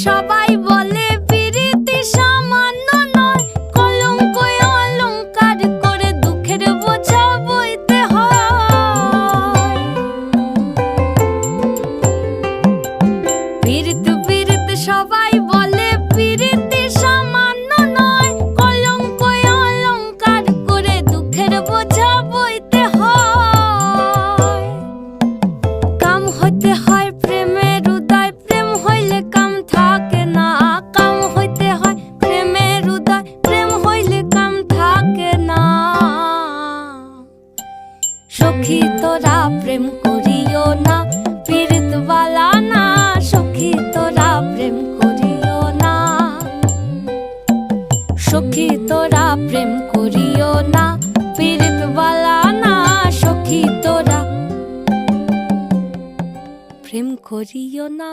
সবাই বলে পিরিতি সামান্য নয়, কলঙ্ক অলংকার করে দুঃখের বোঝা বইতে হয়। পিরিত পিরিত সবাই বলে পিরিতি সামান্য নয়, কলঙ্ক অলংকার করে দুঃখের বোঝা বইতে হয়। কাম হইতে হয় প্রেমের উদয়, প্রেম হইলে কাম থাকে না। কাম হইতে হয় প্রেমের উদয়, প্রেম হইলে কাম থাকে না। সখী তোরা প্রেম করিও না, পীড়িত বালা না। সখী তোরা প্রেম করিও না, সখী তোরা প্রেম করিও না, পীড়িত বালা না। সখী তোরা প্রেম করিও না।